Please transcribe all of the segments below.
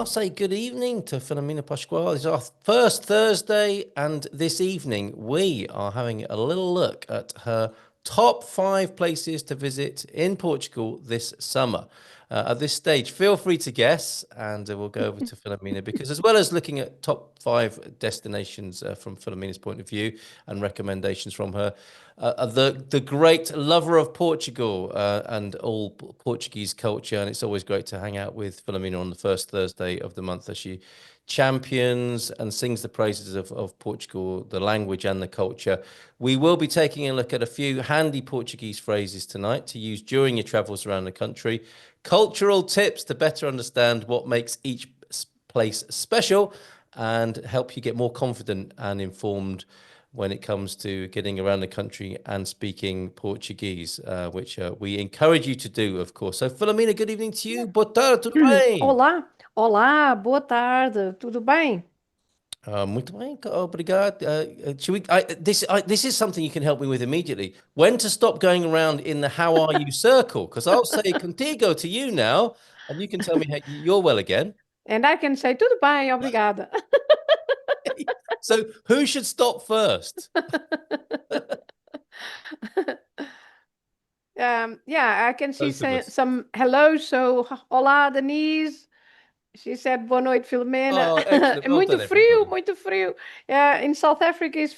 I'll say good evening to Filomena Pascual. It's our first Thursday, and this evening we are having a little look at her top 5 places to visit in Portugal this summer. At this stage, feel free to guess, and we'll go over to Filomena because, as well as looking at top 5 destinations from Filomena's point of view and recommendations from her, the great lover of Portugal and all Portuguese culture, and it's always great to hang out with Filomena on the first Thursday of the month as she champions and sings the praises of Portugal, the language and the culture. We will be taking a look at a few handy Portuguese phrases tonight to use during your travels around the country, cultural tips to better understand what makes each place special and help you get more confident and informed when it comes to getting around the country and speaking Portuguese, which we encourage you to do, of course. So, Filomena, good evening to you. Boa tarde, tudo bem? Olá, olá, boa tarde, tudo bem? Muito bem, obrigado. This is something you can help me with immediately. When to stop going around in the "How are you" circle? Because I'll say "contigo" to you now, and you can tell me you're well again. And I can say tudo bem, obrigada. So who should stop first? Yeah, I can see Both of us. some hello. So, olá, Denise. She said, boa noite, Filomena. Oh, excellent. Well Muito done, frio, everybody. muito frio. Yeah, in South Africa is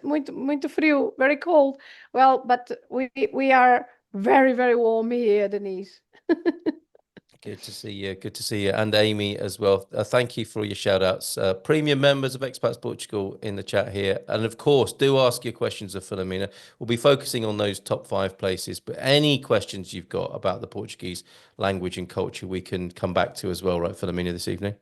muito frio, very cold. Well, but we are very, very warm here, Denise. Good to see you. Good to see you. And Amy as well. Thank you for your shout outs. Premium members of Expats Portugal in the chat here. And of course, do ask your questions of Filomena. We'll be focusing on those top 5 places, but any questions you've got about the Portuguese language and culture, we can come back to as well, right, Filomena, this evening?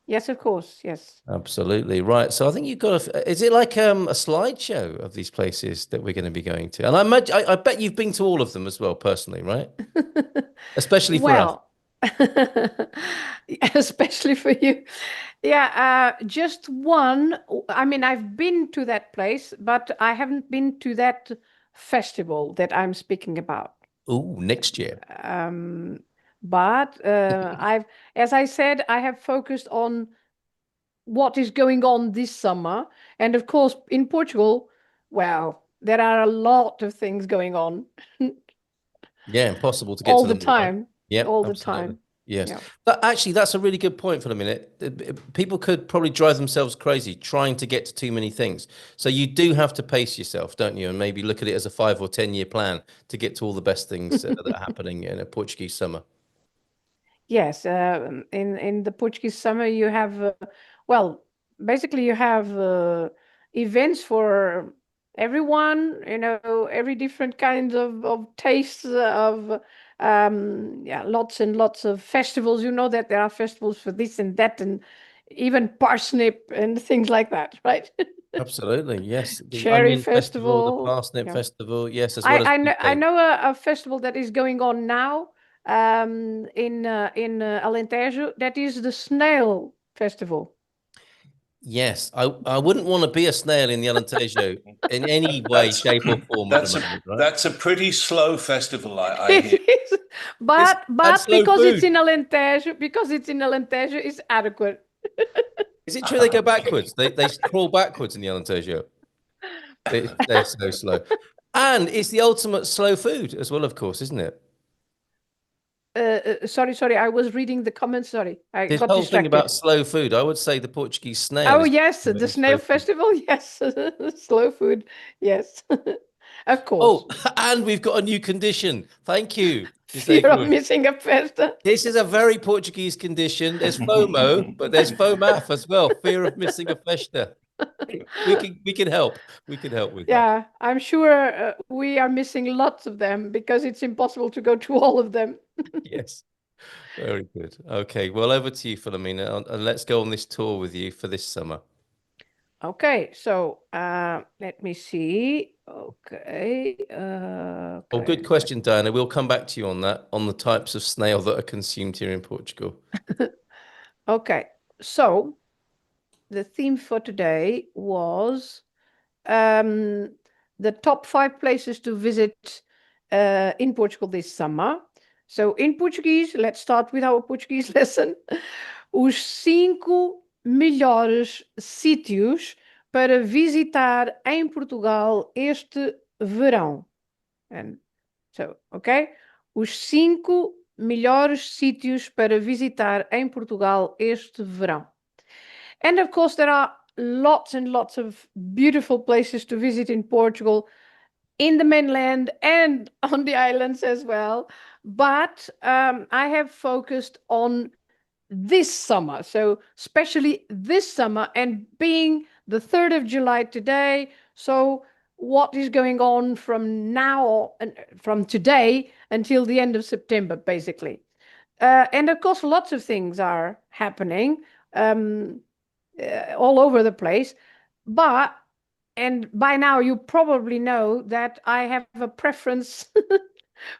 Yes, of course. Yes. Absolutely. Right. So I think you've got is it like a slideshow of these places that we're going to be going to? And I bet you've been to all of them as well, personally, right? Especially for us. Well, especially for you. Yeah, just one. I mean, I've been to that place, but I haven't been to that festival that I'm speaking about. Oh, next year. But as I said, I have focused on what is going on this summer. And of course, in Portugal, well, there are a lot of things going on. Yeah, impossible to get all to the them all, right? time. Yep, All the absolutely. time. Yes. Yeah. But actually, that's a really good point for a minute. People could probably drive themselves crazy trying to get to too many things. So you do have to pace yourself, don't you? And maybe look at it as a 5 or 10-year plan to get to all the best things that are happening in a Portuguese summer. Yes, in the Portuguese summer you have well, basically you have events for everyone, you know, every different kind of tastes of yeah, lots and lots of festivals. You know that there are festivals for this and that, and even parsnip and things like that, right? Absolutely, yes. The Cherry Onion Festival, the festival. Parsnip Yeah. Festival, yes, as well as I deepen. know a festival that is going on now in Alentejo. That is the Snail Festival. Yes, I wouldn't want to be a snail in the Alentejo in any way, shape, or form at the moment, right? That's a pretty slow festival, I hear. But slow because it's food. in Alentejo, it's adequate. Is it true they go backwards? They crawl backwards in the Alentejo. They're so slow. And it's the ultimate slow food as well, of course, isn't it? Sorry, I was reading the comments. Sorry, I This got whole thing distracted. about slow food, I would say the Portuguese snail Oh is yes, the slow Snail food. Festival. Yes, slow food. Yes, of course. Oh, and we've got a new condition. Thank you. Fear of missing a festa. This is a very Portuguese condition. There's FOMO, but there's FOMAF as well. Fear of missing a festa. We can help. We can help with that. Yeah, I'm sure we are missing lots of them because it's impossible to go to all of them. Yes. Very good. Okay, well, over to you, Filomena, and let's go on this tour with you for this summer. Okay, so let me see. Okay. Oh, good question, Diana. We'll come back to you on that, on the types of snail that are consumed here in Portugal. Okay, so the theme for today was the top 5 places to visit in Portugal this summer. So in Portuguese, let's start with our Portuguese lesson. Os 5 melhores sítios para visitar em Portugal este verão. And so, okay? Os 5 melhores sítios para visitar em Portugal este verão. And of course, there are lots and lots of beautiful places to visit in Portugal, in the mainland and on the islands as well. But I have focused on this summer. So especially this summer, and being the 3rd of July today. So what is going on from now and from today until the end of September, basically. And of course, lots of things are happening all over the place. But, and by now you probably know that I have a preference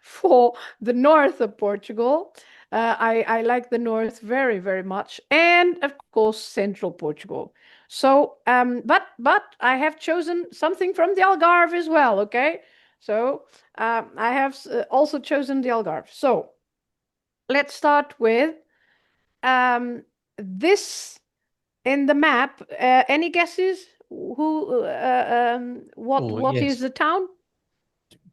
for the north of Portugal. I like the north very, very much. And of course, central Portugal. So, but I have chosen something from the Algarve as well, okay? So I have also chosen the Algarve. So let's start with this in the map. Any guesses? What yes. is the town?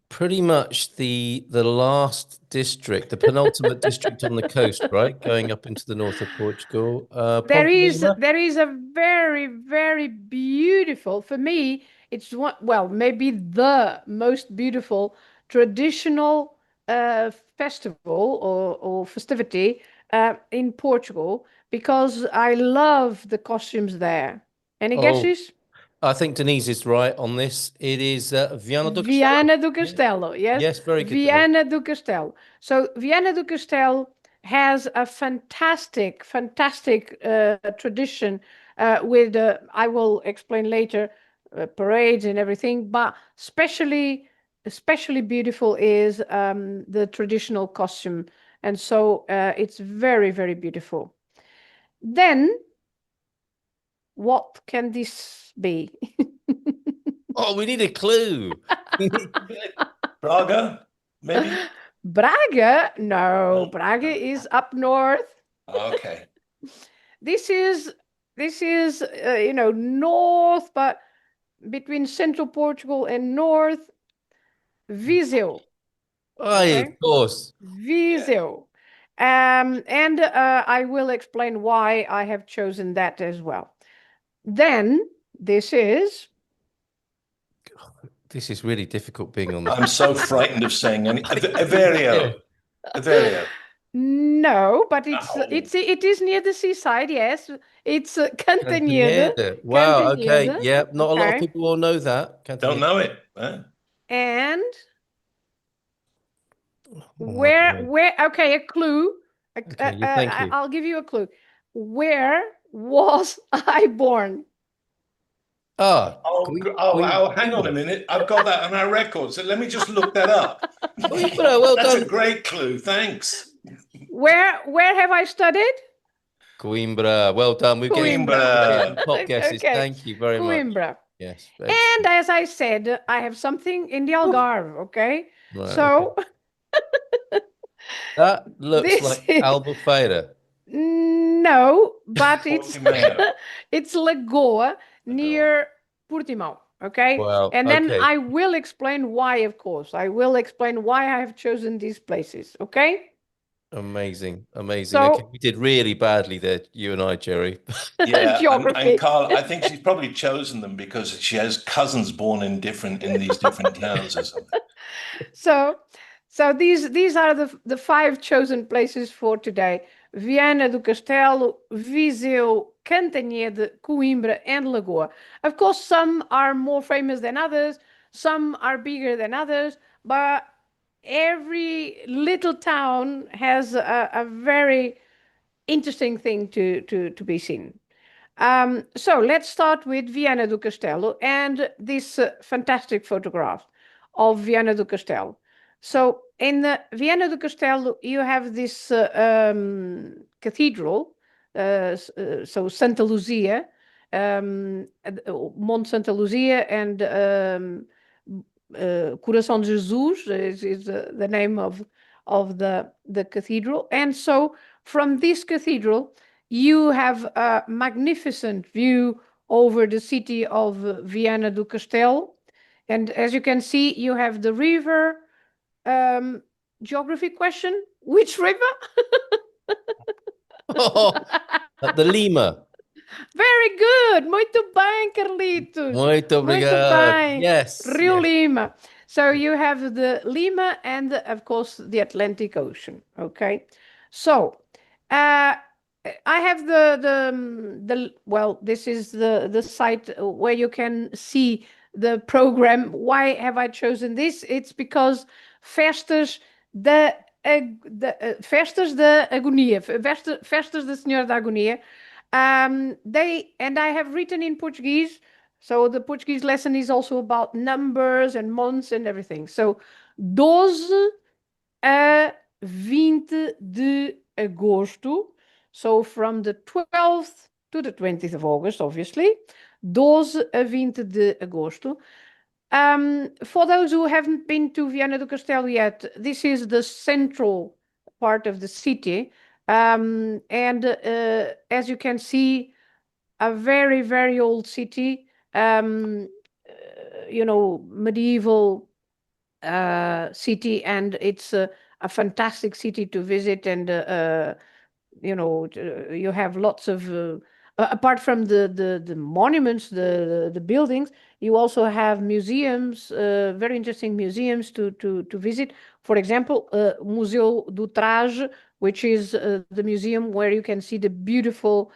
Pretty much the last district, the penultimate district on the coast, right? Going up into the north of Portugal. There is Ponte a very, very beautiful, for me, it's one, well, maybe the most beautiful traditional festival or festivity in Portugal, because I love the costumes there. Any guesses? I think Denise is right on this. It is Viana do Castelo. Viana do Castelo, yes. Yes, very good. Viana do Castelo. So Viana do Castelo has a fantastic tradition with, I will explain later, parades and everything, but especially beautiful is the traditional costume. And so it's very, very beautiful. Then, what can this be? Oh, we need a clue. Braga, maybe? Braga? No, Braga is up north. Okay. This is north, but between central Portugal and north, Viseu. Of course. Viseu. And I will explain why I have chosen that as well. Then this is really difficult being on this. I'm so frightened of saying any. Averio. Averio. No, but it is near the seaside. Yes, it's Cantanhede. Wow. Okay. Cantanhede. Yeah. Not a lot of people will know that. Don't know it. And where? Okay, a clue. Okay, thank you. I'll give you a clue. Where was I born? Hang on a minute. I've got that on our records. So let me just look that up. Well That's done. a great clue. Thanks. Where have I studied? Coimbra. Well done. We're getting top guesses. Okay. Thank you very Coimbra. much. Yes. And as I said, I have something in the Algarve. Okay. Right, so that looks like Albufeira. No, but it's Lagoa near Portimão. Okay. Wow. And then I will explain why, of course. I will explain why I have chosen these places. Okay. Amazing. So, okay, we did really badly there, you and I, Jerry. Yeah, Geography. and Carl, I think she's probably chosen them because she has cousins born in these different towns or something. So these are the 5 chosen places for today: Viana do Castelo, Viseu, Cantanhede, Coimbra, and Lagoa. Of course, some are more famous than others, some are bigger than others, but every little town has a very interesting thing to be seen. So let's start with Viana do Castelo and this fantastic photograph of Viana do Castelo. So in Viana do Castelo, you have this cathedral, so Santa Luzia, Monte Santa Luzia, and Coração de Jesus is the name of of the cathedral. And so from this cathedral, you have a magnificent view over the city of Viana do Castelo. And as you can see, you have the river. Geography question, which river? The Lima. Very good. Muito bem, Carlitos. Muito obrigado. bem. Yes. Rio yes. Lima. So you have the Lima and, of course, the Atlantic Ocean. Okay. So I have well, this is the site where you can see the program. Why have I chosen this? It's because Festas Festas da Agonia, Festas da Senhora da Agonia. And I have written in Portuguese, so the Portuguese lesson is also about numbers and months and everything. So 12 a 20 de agosto. So from the 12th to the 20th of August, obviously. 12 a 20 de agosto. For those who haven't been to Viana do Castelo yet, this is the central part of the city. And as you can see, a very, very old city, medieval city, and it's a fantastic city to visit. And you have lots of apart from the monuments, the buildings, you also have museums, very interesting museums to visit. For example, Museu do Traje, which is the museum where you can see the beautiful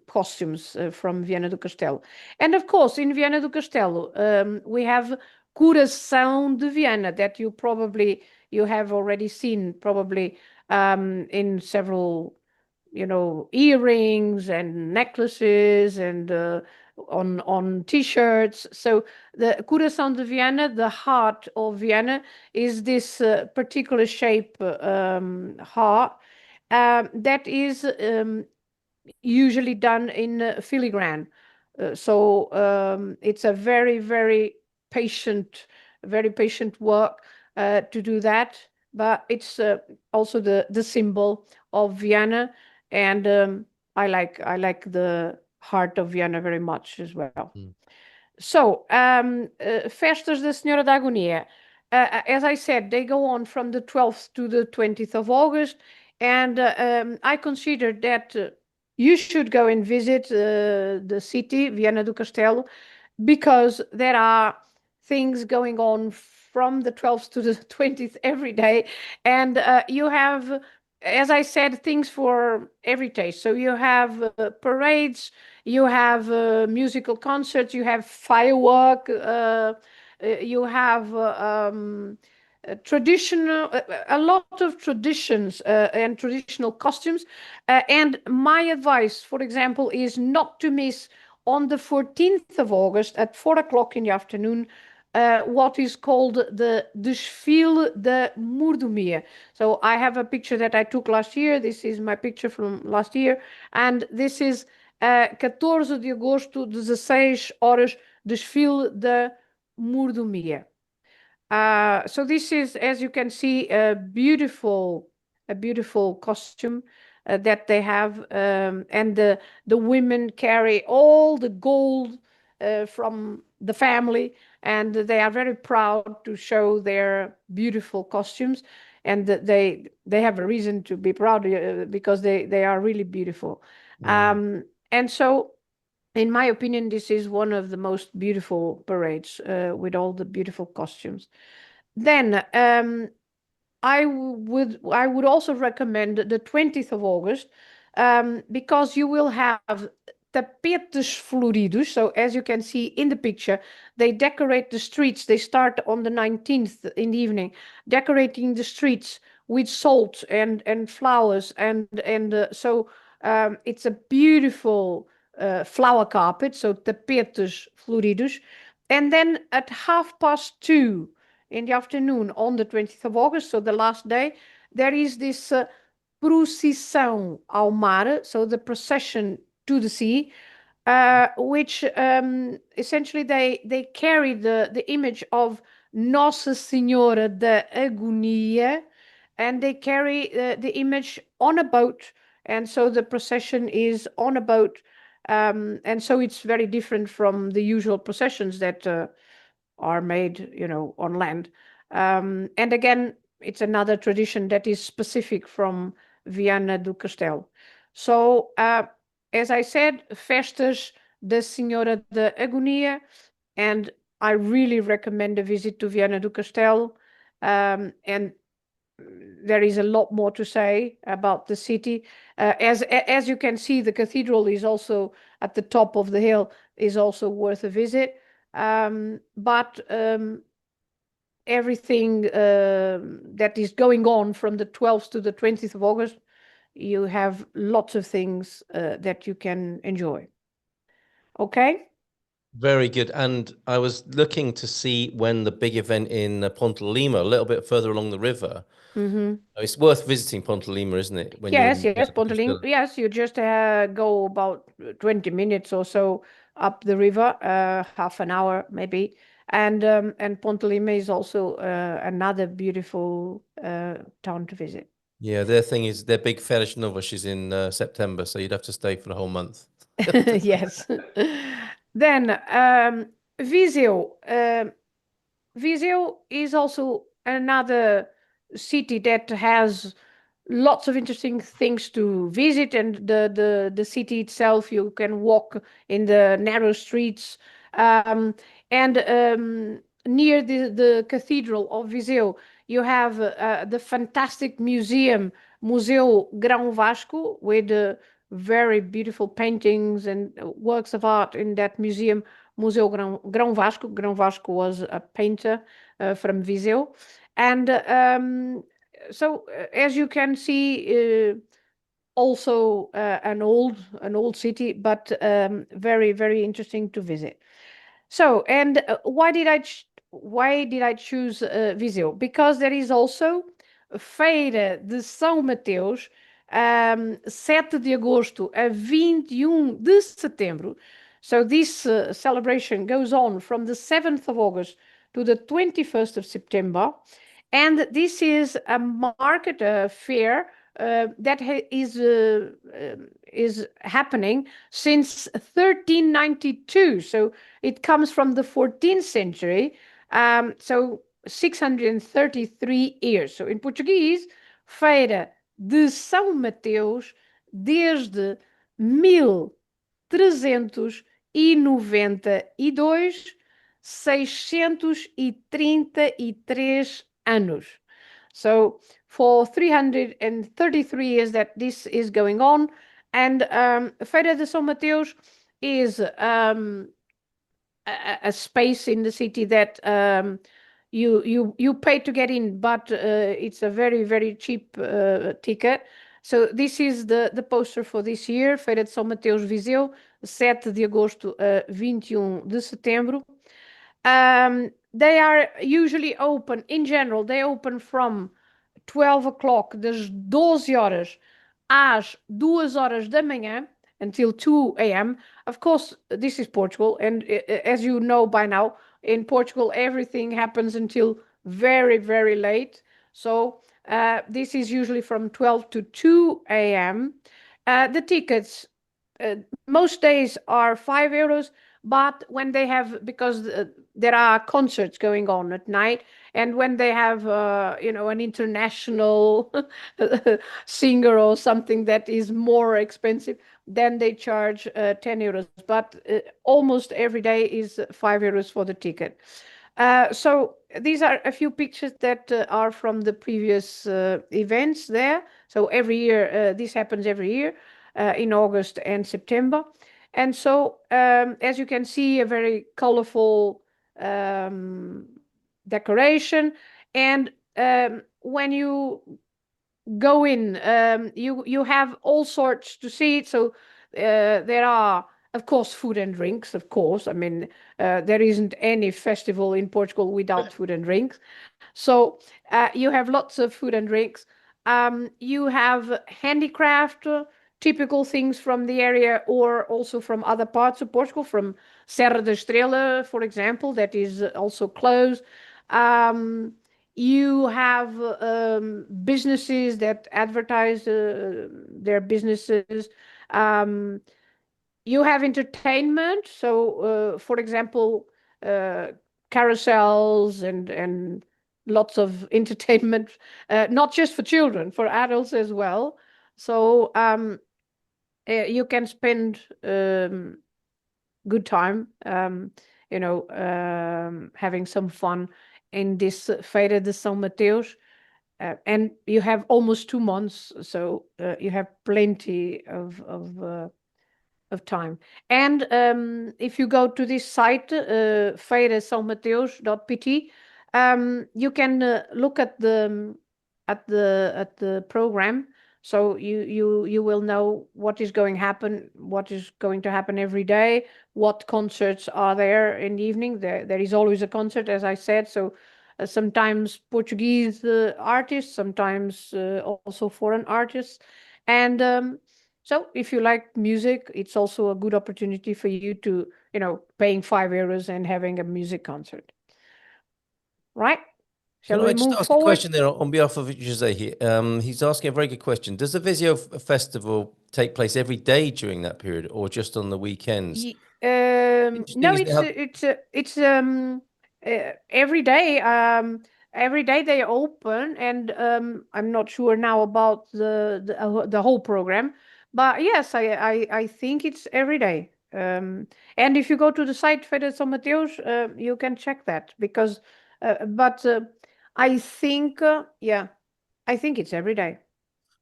costumes from Viana do Castelo. And of course, in Viana do Castelo, we have Coração de Viana that you have already seen probably in several, earrings and necklaces and on t-shirts. So the Coração de Viana, the heart of Viana, is this particular shape heart that is usually done in filigrane. It's a very, very patient work to do that. But it's also the symbol of Viana, and I like the heart of Viana very much as well. So Festas da Senhora da Agonia, as I said, they go on from the 12th to the 20th of August, and I consider that you should go and visit the city, Viana do Castelo, because there are things going on from the 12th to the 20th every day. And you have, as I said, things for every taste. So you have parades, you have musical concerts, you have firework, you have a lot of traditions and traditional costumes. And my advice, for example, is not to miss on the 14th of August at 4 o'clock in the afternoon what is called the Desfile da Mordomia. So I have a picture that I took last year. This is my picture from last year. And this is 14 de agosto, 16 horas, Desfile da Mordomia. So this is, as you can see, a beautiful costume that they have, and the women carry all the gold from the family, and they are very proud to show their beautiful costumes, and they have a reason to be proud because they are really beautiful. And so, in my opinion, this is one of the most beautiful parades with all the beautiful costumes. Then I would also recommend the 20th of August because you will have tapetes floridos. So as you can see in the picture, they decorate the streets. They start on the 19th in the evening, decorating the streets with salt and flowers, and so it's a beautiful flower carpet. So tapetes floridos, and then at 2:30 in the afternoon on the 20th of August, so the last day, there is this procissão ao mar, so the procession to the sea, which essentially they carry the image of Nossa Senhora da Agonia, and they carry the image on a boat, and so the procession is on a boat, and so it's very different from the usual processions that are made, on land. And again, it's another tradition that is specific from Viana do Castelo. So, as I said, Festas da Senhora da Agonia, and I really recommend a visit to Viana do Castelo. And there is a lot more to say about the city. As you can see, the cathedral is also at the top of the hill, is also worth a visit. But everything that is going on from the 12th to the 20th of August, you have lots of things that you can enjoy. Okay? Very good. And I was looking to see when the big event in Ponte Lima, a little bit further along the river. It's worth visiting Ponte Lima, isn't it? When Yes, you're yes, Ponte Lima. Yes, you just go about 20 minutes or so up the river, half an hour maybe. And Ponte Lima is also another beautiful town to visit. Yeah, their thing is their big Férias Novas is in September, so you'd have to stay for the whole month. Yes. Then Viseu. Viseu is also another city that has lots of interesting things to visit, and the city itself, you can walk in the narrow streets, and near the cathedral of Viseu you have the fantastic museum, Museu Grão Vasco, with very beautiful paintings and works of art in that museum, Museu Grão Vasco. Grão Vasco was a painter from Viseu. And so as you can see, also an old city, but very, very interesting to visit. So, and why did I choose Viseu? Because there is also Feira de São Mateus, 7 de agosto a 21 de setembro. So this celebration goes on from the 7th of August to the 21st of September. And this is a market, a fair, that is happening since 1392. So it comes from the 14th century. So 633 years. So in Portuguese, Feira de São Mateus desde 1392, 633 anos. So for 333 years that this is going on. And Feira de São Mateus is a space in the city that you pay to get in, but it's a very, very cheap ticket. So this is the poster for this year, Feira de São Mateus Viseu, 7 de agosto a 21 de setembro. They are usually open, in general, they open from 12 o'clock, das 12 horas às 2 horas da manhã, until 2 a.m. Of course, this is Portugal, and as you know by now, in Portugal, everything happens until very, very late. So this is usually from 12 to 2 a.m. The tickets, most days are €5, but when they have, because there are concerts going on at night, and when they have, an international singer or something that is more expensive, then they charge €10. But almost every day is €5 for the ticket. So these are a few pictures that are from the previous events there. So every year, this happens every year in August and September. And so, as you can see, a very colorful decoration. And when you go in, you have all sorts to see. So there are, of course, food and drinks, of course. I mean, there isn't any festival in Portugal without food and drinks. So you have lots of food and drinks. You have handicraft, typical things from the area, or also from other parts of Portugal, from Serra da Estrela, for example, that is also closed. You have businesses that advertise their businesses. You have entertainment. So, for example, carousels and lots of entertainment, not just for children, for adults as well. So you can spend good time, having some fun in this Feira de São Mateus. And you have almost 2 months, so you have plenty of time. And if you go to this site, feirasãomateus.pt, you can look at the program. So you will know what is going to happen every day, what concerts are there in the evening. There is always a concert, as I said. So sometimes Portuguese artists, sometimes also foreign artists. And so if you like music, it's also a good opportunity for you to, paying €5 and having a music concert. Right? Shall we I just move ask forward? a question there on behalf of Jose here? He's asking a very good question. Does the Viseu Festival take place every day during that period, or just on the weekends? No, Interesting, it's every day. Every day they open, and I'm not sure now about the whole program, but yes, I think it's every day. And if you go to the site Feira de São Mateus, you can check that because, but I think, I think it's every day.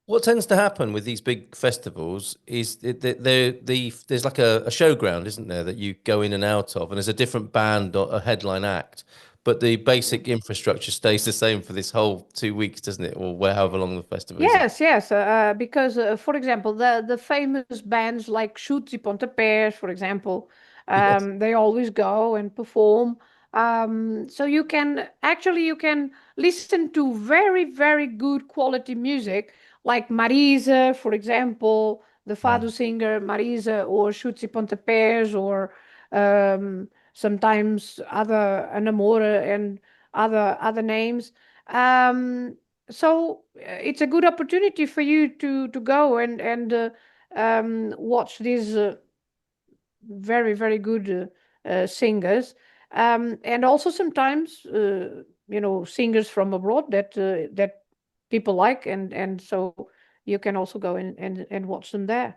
What tends to happen with these big festivals is there's like a showground, isn't there, that you go in and out of, and there's a different band or a headline act, but the basic infrastructure stays the same for this whole 2 weeks, doesn't it, or however long the festival is? Yes, because for example, the famous bands like Chutes e Pontapés, for example, Yes. they always go and perform. So you can listen to very, very good quality music, like Marisa, for example, the Fado singer Marisa, or Chutes e Pontapés, or sometimes other Anamora and other names. So it's a good opportunity for you to go and watch these very, very good singers, and also sometimes singers from abroad that people like, and so you can also go and watch them there.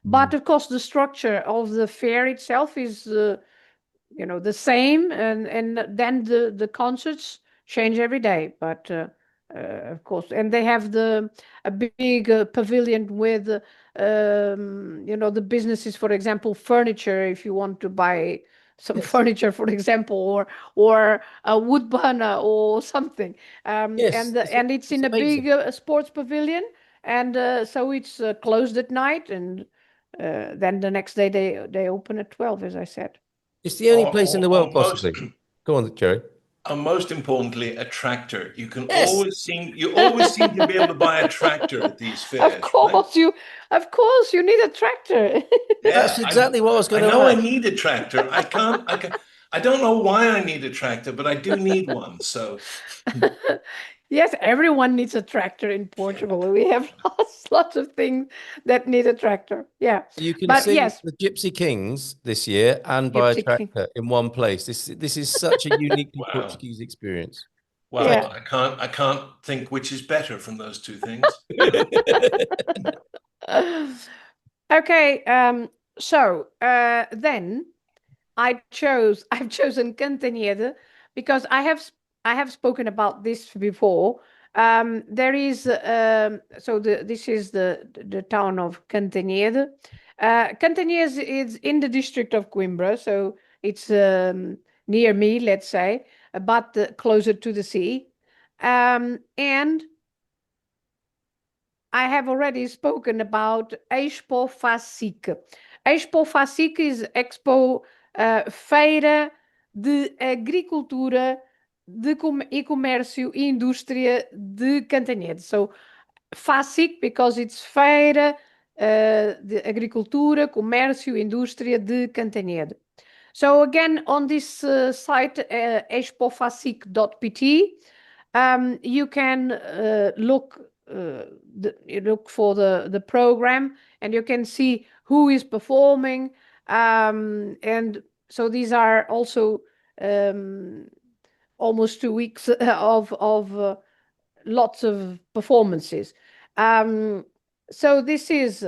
But of course, the structure of the fair itself is the same, and then the concerts change every day, but of course, and they have a big pavilion with the businesses, for example, furniture, if you want to buy some furniture, for example, or a wood burner or something. Yes, And it's in a amazing. big sports pavilion, and so it's closed at night, and then the next day they open at 12, as I said. It's the only place in the world, Most, possibly. Go on, Jerry. and most importantly, a tractor. You Yes. always seem to be able to buy a tractor at these fairs. Of course, you need a tractor. That's exactly what I was going to I know I ask. need a tractor. I don't know why I need a tractor, but I do need one. So Yes, everyone needs a tractor in Portugal. We have lots of things that need a tractor. Yeah. You can But sing yes, the Gypsy Kings this year and buy a Gypsy King. tractor in one place. This is such a uniquely Wow. Portuguese experience. Well, Yeah. I can't think which is better from those two things. Okay, so then I've chosen Cantanhede because I have spoken about this before. There is this is the town of Cantanhede. Cantanhede is in the district of Coimbra, so it's near me, let's say, but closer to the sea. And I have already spoken about EXPO FACIC. EXPO FACIC is Expo Feira de Agricultura e Comércio e Indústria de Cantanhede. So FACIC because it's Feira de Agricultura, Comércio e Indústria de Cantanhede. So again, on this site, expofacic.pt, You can you look for the program, and you can see who is performing. And so these are also almost 2 weeks of lots of performances. So this is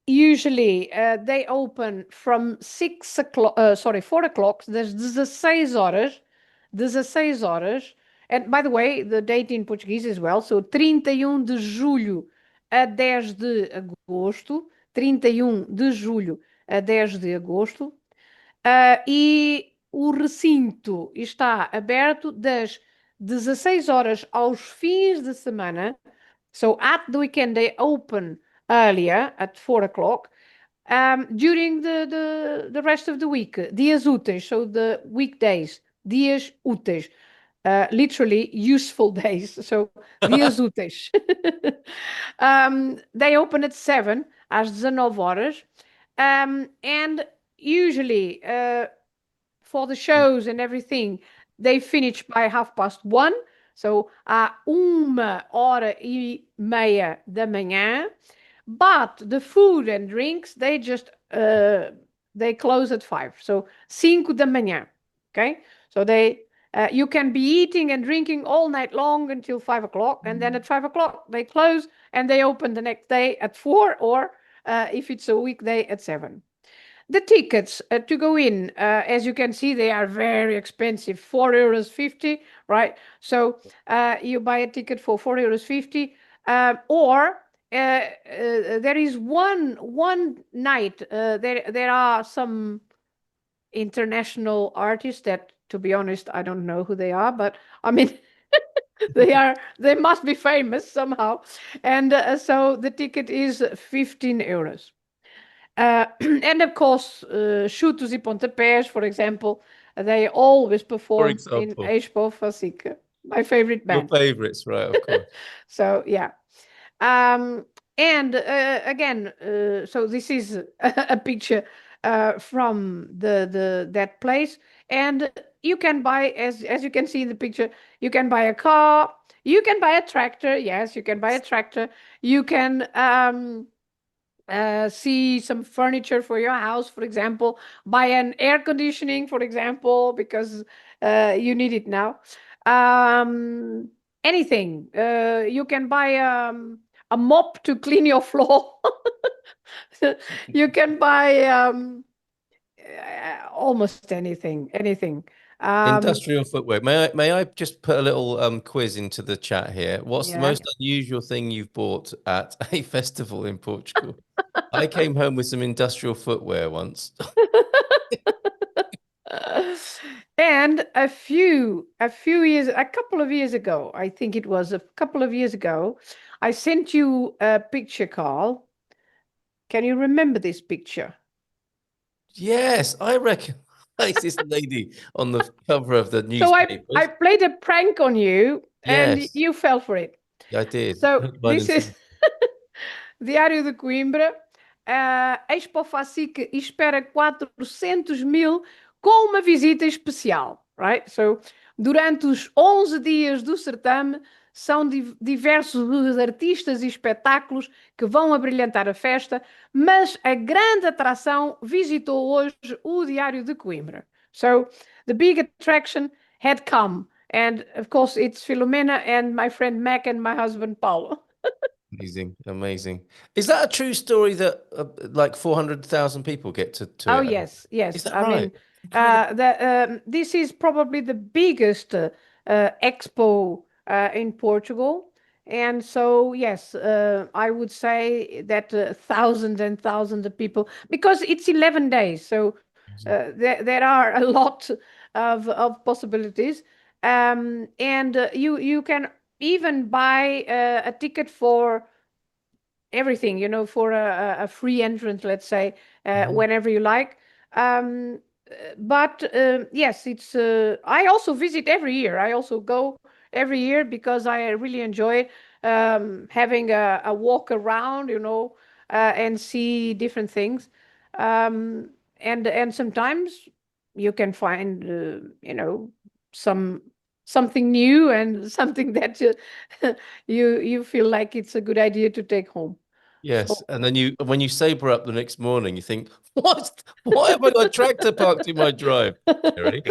usually they open from 4 o'clock, das 16 horas, 16 horas. And by the way, the date in Portuguese as well, so 31 de julho a 10 de agosto, 31 de julho a 10 de agosto. E o recinto está aberto das 16 horas aos fins de semana. So at the weekend, they open earlier at 4 o'clock. During the rest of the week, dias úteis, so the weekdays, dias úteis, literally useful days, so dias úteis. They open at 7, às 19 horas. And usually, for the shows and everything, they finish by 1:30. So, à 1h30 da manhã. But the food and drinks, they just they close at 5. So 5 da manhã. Okay. So you can be eating and drinking all night long until 5 o'clock, and then at 5 o'clock they close and they open the next day at 4, or if it's a weekday, at 7. The tickets to go in, as you can see, they are very expensive, €4.50, right? So you buy a ticket for €4.50, or there is one night. There are some international artists that, to be honest, I don't know who they are, but I mean, they must be famous somehow, and so the ticket is €15. And of course, chutos e pontapés, for example, they always perform in example. EXPO FACIC, my favorite Your band. favorites, right? Of course. So yeah. And again, so this is a picture from that place, and you can buy, as you can see in the picture, you can buy a car, you can buy a tractor. Yes, you can buy a tractor. You can see some furniture for your house, for example, buy an air conditioning, for example, because you need it now. Anything. You can buy a mop to clean your floor. You can buy almost anything. Industrial footwear. May I just put a little quiz into the chat here? What's the Yeah. most unusual thing you've bought at a festival in Portugal? I came home with some industrial footwear once. And a couple of years ago, I think it was a couple of years ago, I sent you a picture, Carl. Can you remember this picture? Yes, I recognize this lady on the cover of the So newspapers. I played a prank on you, and Yes. you fell for it. I did. So Mine this and is Diário de Coimbra. Expo FACIC espera 400.000 com uma visita especial, right? So, durante os 11 dias do certame, são diversos os artistas e espetáculos que vão abrilhantar a festa, mas a grande atração visitou hoje o Diário de Coimbra. So, the big attraction had come, and of course it's Filomena and my friend Mac and my husband Paulo. Amazing, amazing. Is that a true story that like 400,000 people get to Oh, it? yes, yes. Is that I right? mean, this is probably the biggest expo in Portugal. And so, yes, I would say that thousands and thousands of people, because it's 11 days. So there are a lot of possibilities. And you can even buy a ticket for everything, for a free entrance, let's say, whenever you like. But yes, it's. I also visit every year. I also go every year because I really enjoy having a walk around, and see different things. And sometimes you can find, something new and something that you feel like it's a good idea to take home. Yes, So, and then when you sober up the next morning, you think, "What? Why have I got a tractor parked in my drive?" Terry?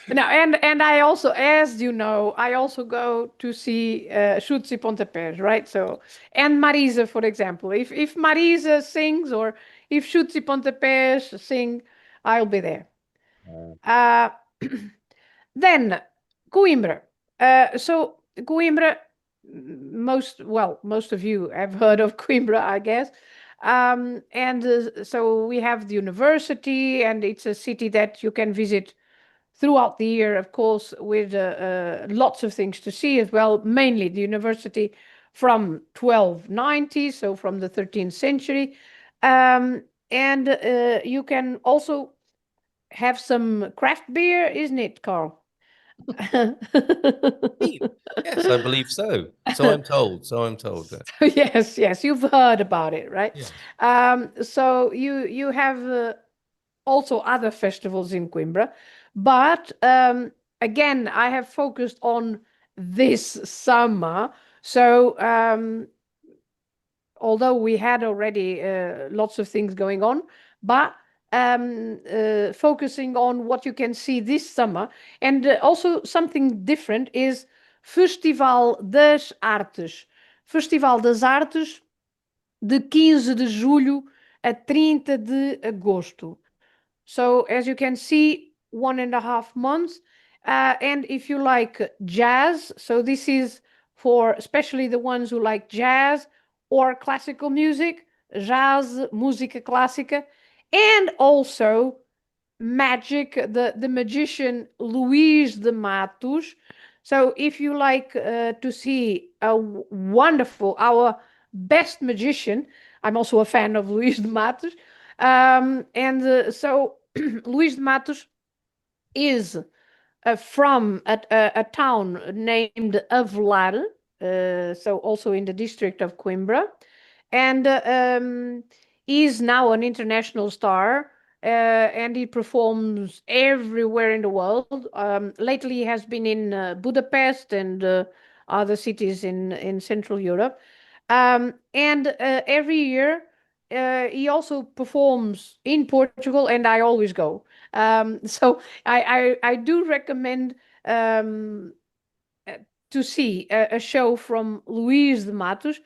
now, and I also, as you know, I also go to see Chutes e Pontapés, right? So, and Marisa, for example, if Marisa sings or if Chutes e Pontapés sing, I'll be there. Uh, then Coimbra. So Coimbra, most of you have heard of Coimbra, I guess. And so we have the university, and it's a city that you can visit throughout the year, of course, with lots of things to see as well, mainly the university from 1290, so from the 13th century. And you can also have some craft beer, isn't it, Carl? Yes, I believe so. So I'm told. So I'm told that. Yes, you've heard about it, right? Yes. So you have also other festivals in Coimbra, but again, I have focused on this summer. So although we had already lots of things going on, but focusing on what you can see this summer. And also something different is Festival das Artes. Festival das Artes, de 15 de julho a 30 de agosto. So as you can see, 1.5 months. And if you like jazz, so this is for especially the ones who like jazz or classical music, jazz, música clássica, and also magic, the magician Luís de Matos. So if you like to see a wonderful, our best magician, I'm also a fan of Luís de Matos. So Luís de Matos is from a town named Avelar, so also in the district of Coimbra, and is now an international star. And he performs everywhere in the world. Lately, he has been in Budapest and other cities in Central Europe. And every year, he also performs in Portugal, and I always go. So I do recommend to see a show from Luís de Matos.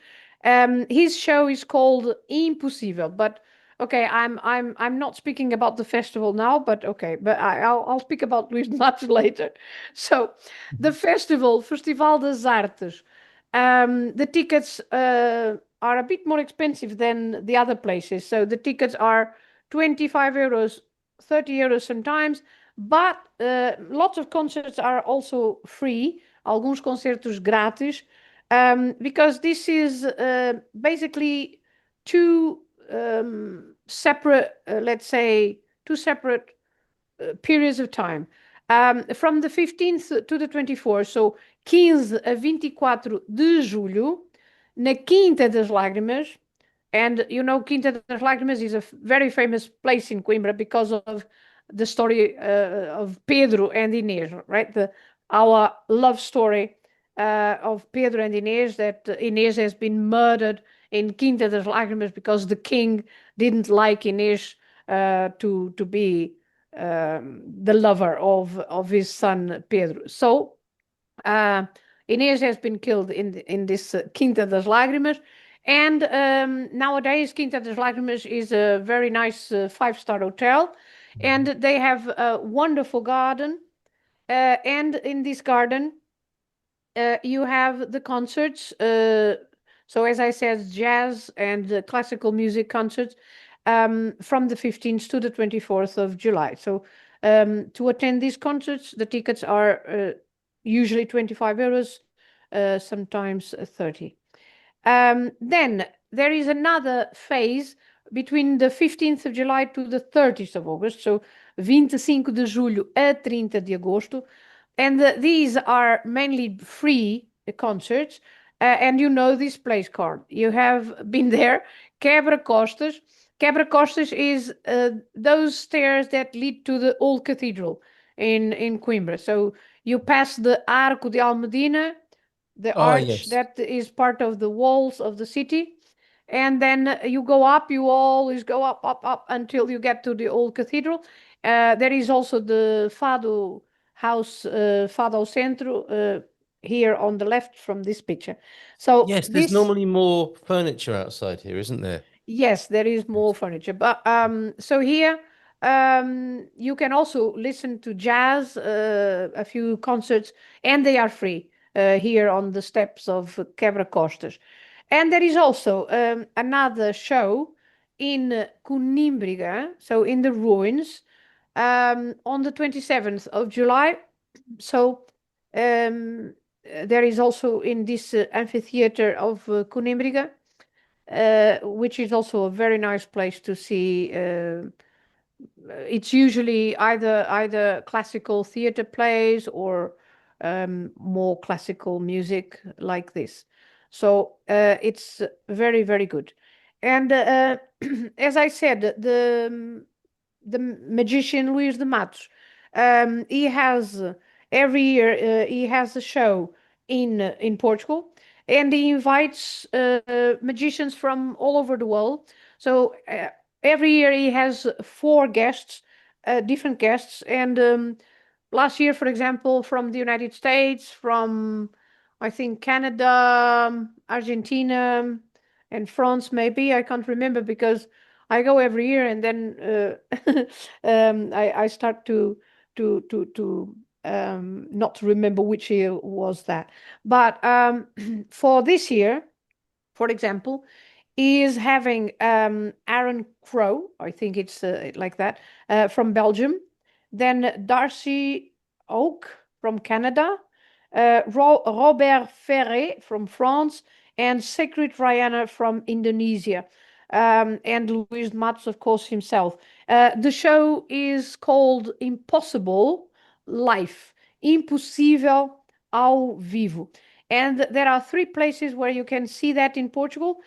His show is called Impossível, but okay, I'm not speaking about the festival now, but okay, but I'll speak about Luís de Matos later. So the Festival das Artes, the tickets are a bit more expensive than the other places. So the tickets are 25 euros, 30 euros sometimes, but lots of concerts are also free, alguns concertos grátis, because this is basically two separate, let's say, two separate periods of time. From the 15th to the 24th, so 15 a 24 de julho, na Quinta das Lágrimas. And you know, Quinta das Lágrimas is a very famous place in Coimbra because of the story of Pedro and Inês, right? Our love story of Pedro and Inês, that Inês has been murdered in Quinta das Lágrimas because the king didn't like Inês to be the lover of his son Pedro. So Inês has been killed in this Quinta das Lágrimas. And nowadays, Quinta das Lágrimas is a very nice 5-star hotel. And they have a wonderful garden. And in this garden, you have the concerts. So as I said, jazz and classical music concerts from the 15th to the 24th of July. So to attend these concerts, the tickets are usually 25 euros, sometimes 30. Then there is another phase between the 15th of July to the 30th of August, so 25 de julho a 30 de agosto. And these are mainly free concerts. And you know this place, Carl. You have been there. Quebra Costas. Quebra Costas is those stairs that lead to the old cathedral. in Coimbra. So you pass the Arco de Almedina, the arch yes. that is part of the walls of the city, and then you go up. You always go up, up, up until you get to the old cathedral. There is also the Fado house, Fado Centro, here on the left from this picture. So Yes, there's normally more furniture outside here, isn't there? yes, there is more furniture. But so here you can also listen to jazz, a few concerts, and they are free here on the steps of Quebra Costas. And there is also another show in Conímbriga, so in the ruins, on the 27th of July. So there is also in this amphitheater of Conímbriga, which is also a very nice place to see. It's usually either classical theater plays or more classical music like this. So it's very, very good. And as I said, the magician Luís de Matos, he has every year he has a show in Portugal, and he invites magicians from all over the world. So every year he has four guests, different guests, and last year, for example, from the United States, from I think Canada, Argentina, and France, maybe I can't remember because I go every year, and then I start to not remember which year was that. But for this year, for example, is having Aaron Crow, I think it's like that, from Belgium, then Darcy Oak from Canada, Robert Ferré from France, and Sacred Rihanna from Indonesia, and Luís Matos, of course, himself. The show is called Impossible Life, Impossível ao Vivo. And there are three places where you can see that in Portugal.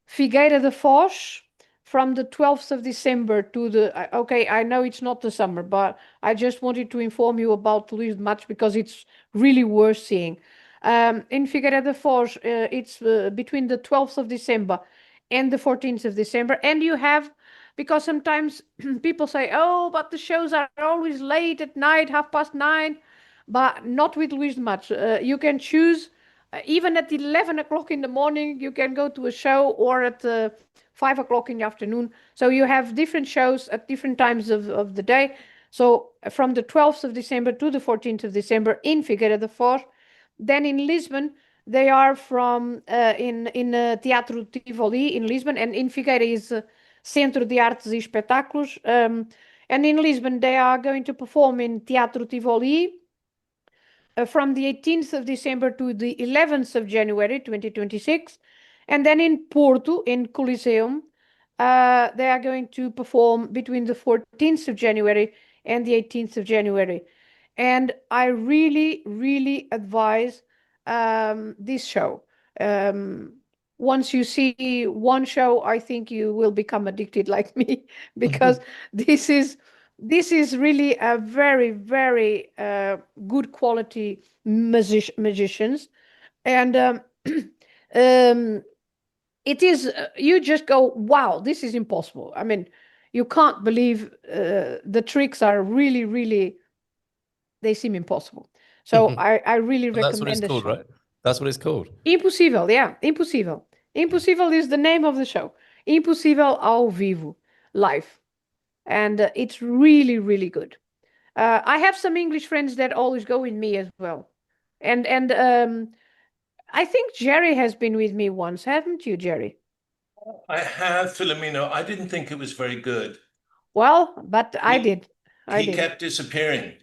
Figueira da Foz, from the 12th of December to the... Okay, I know it's not the summer, but I just wanted to inform you about Luís de Matos because it's really worth seeing. In Figueira da Foz, it's between the 12th of December and the 14th of December. And you have... Because sometimes people say, oh, but the shows are always late at night, 9:30. But not with Luís de Matos. You can choose... even at 11 o'clock in the morning, you can go to a show, or at 5 o'clock in the afternoon. So you have different shows at different times of the day. So from the 12th of December to the 14th of December in Figueira da Foz. Then in Lisbon, they are from in Teatro Tivoli in Lisbon, and in Figueira is Centro de Artes e Espetáculos. And in Lisbon, they are going to perform in Teatro Tivoli from the 18th of December to the 11th of January 2026. And then in Porto, in Coliseum, they are going to perform between the 14th of January and the 18th of January. And I really, really advise this show. Once you see one show, I think you will become addicted like me, because this is really a very, very good quality magicians. And it is, you just go, wow, this is impossible. I mean, you can't believe the tricks are really, really, they seem impossible. So I really recommend that's what it's called, show. right? That's what it's called. Impossível, yeah, Impossível. Impossível is the name of the show. Impossível ao vivo, live. And it's really, really good. I have some English friends that always go with me as well. And I think Jerry has been with me once, haven't you, Jerry? I have, Filomena. I didn't think it was very good. Well, but I did. He kept disappearing.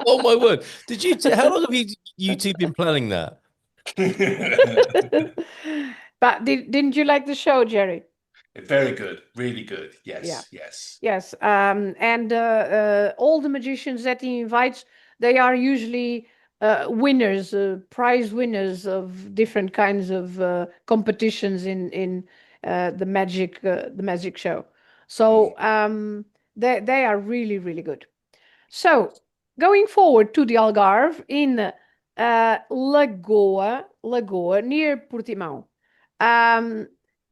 Oh my word! Did you? How long have you two been planning that? But didn't you like the show, Jerry? Very good, really good. Yes, Yeah. yes. Yes. And all the magicians that he invites, they are usually winners, prize winners of different kinds of competitions in the magic show. So They are really, really good. So going forward to the Algarve in Lagoa, near Portimão.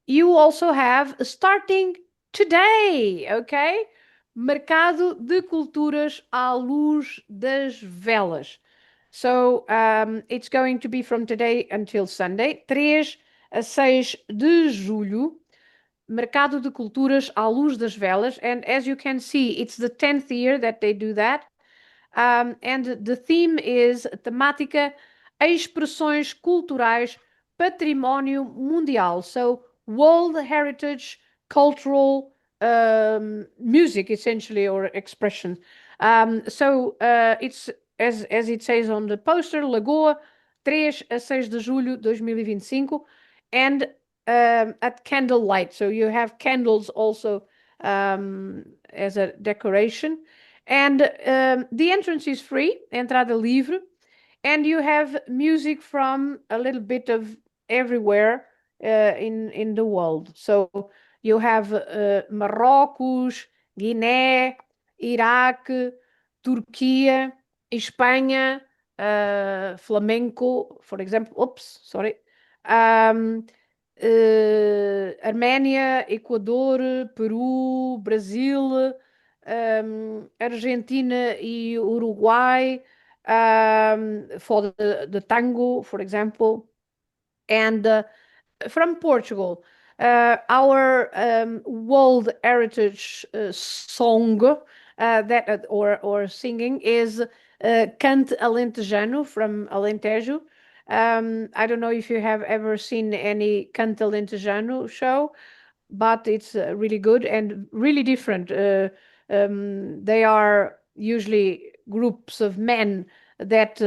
You also have, starting today, okay? Mercado de Culturas à luz das velas. So it's going to be from today until Sunday, 3 a 6 de julho. Mercado de Culturas à luz das velas. And as you can see, it's the 10th year that they do that. And the theme is temática expressões culturais património mundial. So world heritage, cultural music, essentially, or expression. So it's, as it says on the poster, Lagoa, 3 a 6 de julho 2025, and at candlelight. So you have candles also as a decoration. And the entrance is free, entrada livre, and you have music from a little bit of everywhere in the world. So you have Marrocos, Guiné, Iraq, Turkey, España, flamenco, for example. Oops, sorry. Arménia, Equador, Peru, Brasil, Argentina e Uruguay, for the tango, for example. And from Portugal, our world heritage song or singing is Canto Alentejano from Alentejo. I don't know if you have ever seen any Canto Alentejano show, but it's really good and really different. They are usually groups of men that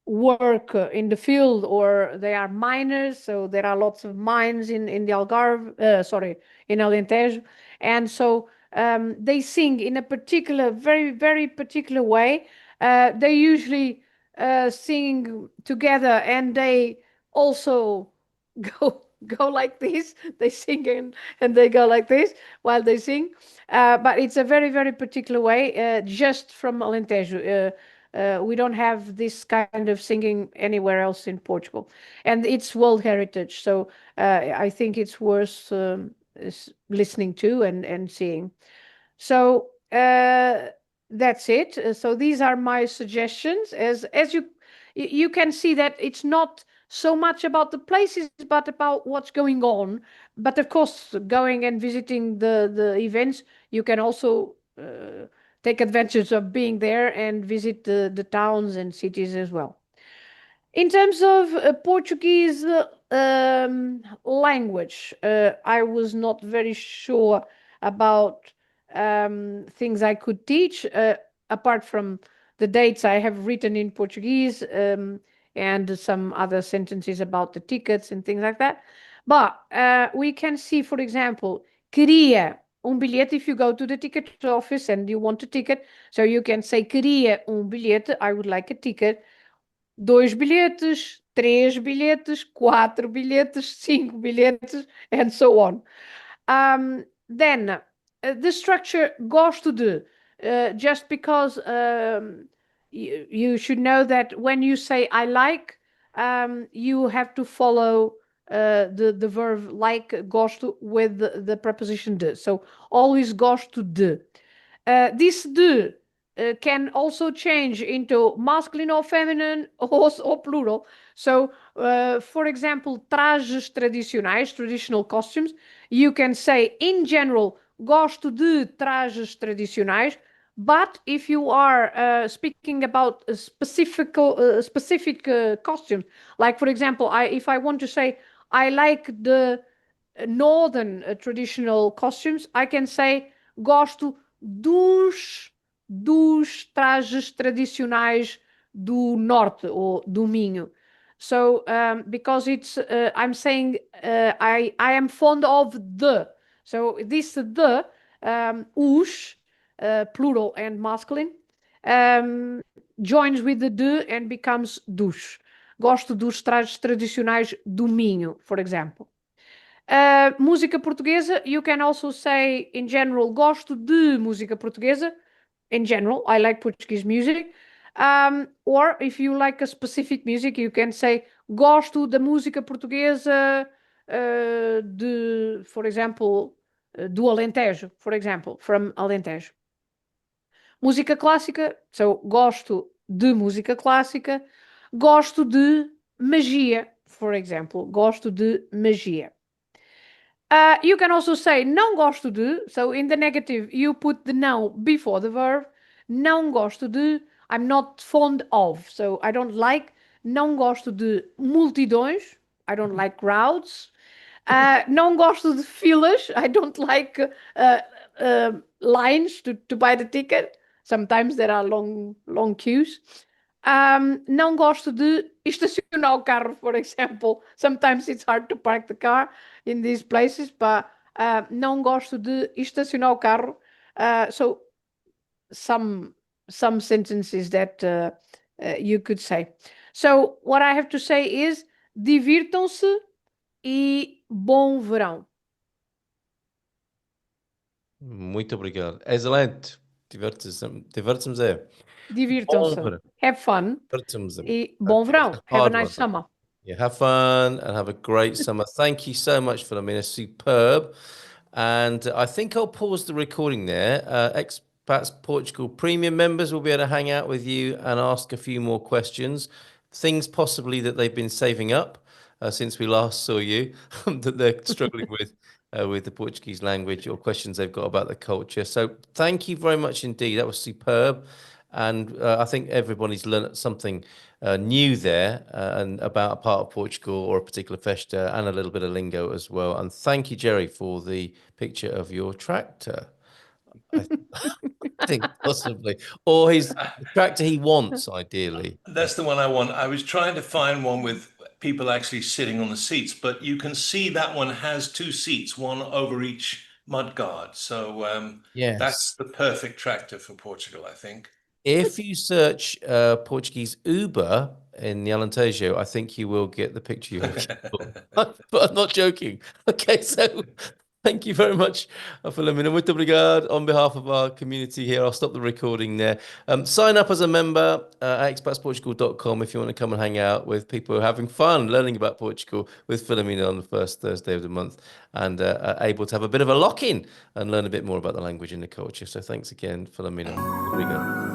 work in the field, or they are miners. So there are lots of mines in the Algarve, sorry, in Alentejo. And so they sing in a particular, very, very particular way. They usually sing together, and they also go like this. They sing and they go like this while they sing. But it's a very, very particular way, just from Alentejo. We don't have this kind of singing anywhere else in Portugal. And it's World Heritage. So I think it's worth listening to and seeing. So that's it. So these are my suggestions. As you can see that it's not so much about the places, but about what's going on. But of course, going and visiting the events, you can also take advantage of being there and visit the towns and cities as well. In terms of Portuguese language, I was not very sure about things I could teach, apart from the dates I have written in Portuguese, and some other sentences about the tickets and things like that. But we can see, for example, queria bilhete if you go to the ticket office and you want a ticket. So you can say queria bilhete, I would like a ticket. 2 bilhetes, 3 bilhetes, 4 bilhetes, 5 bilhetes, and so on. Then the structure gosto de, just because you should know that when you say I like, you have to follow the verb like, gosto, with the preposition de. So always gosto de. This de can also change into masculine or feminine or plural. So, for example, trajes tradicionais, traditional costumes, you can say, in general, gosto de trajes tradicionais. But if you are speaking about a specific costume, like, for example, if I want to say, I like the northern traditional costumes, I can say, gosto dos trajes tradicionais do norte or do Minho. So because it's I'm saying I am fond of the. So this the os plural and masculine joins with the de and becomes dos. Gosto dos trajes tradicionais do Minho, for example. Música portuguesa, you can also say in general, gosto de música portuguesa. In general, I like Portuguese music. Or if you like a specific music, you can say gosto da música portuguesa for example, do Alentejo, for example, from Alentejo. Música clássica, so gosto de música clássica. Gosto de magia, for example, gosto de magia. You can also say não gosto de, so in the negative you put the não before the verb. Não gosto de, I'm not fond of, so I don't like. Não gosto de multidões, I don't like crowds. Não gosto de filas, I don't like lines to buy the ticket. Sometimes there are long queues. Não gosto de estacionar o carro, for example. Sometimes it's hard to park the car in these places, but não gosto de estacionar o carro. So some sentences that you could say. So what I have to say is divirtam-se e bom verão. Muito obrigado. Excelente. Divertam-se. Divirtam-se. Have fun. Divertam-se. E bom verão. Have a nice summer. Yeah, have fun and have a great summer. Thank you so much, Filomena. Superb. And I think I'll pause the recording there. Expats Portugal Premium members will be able to hang out with you and ask a few more questions. Things possibly that they've been saving up since we last saw you that they're struggling with the Portuguese language or questions they've got about the culture. So thank you very much indeed. That was superb. And I think everybody's learned something new there and about a part of Portugal or a particular festa and a little bit of lingo as well. And thank you, Jerry, for the picture of your tractor. I think possibly, or the tractor he wants, ideally. That's the one I want. I was trying to find one with people actually sitting on the seats, but you can see that one has two seats, one over each mudguard. So Yes, that's the perfect tractor for Portugal, I think. If you search Portuguese Uber in the Alentejo, I think you will get the picture you're looking for. But I'm not joking. Okay, so thank you very much, Filomena. Muito obrigado on behalf of our community here. I'll stop the recording there. Sign up as a member at expatsportugal.com if you want to come and hang out with people who are having fun learning about Portugal with Filomena on the first Thursday of the month and are able to have a bit of a lock-in and learn a bit more about the language and the culture. So thanks again, Filomena. Obrigado.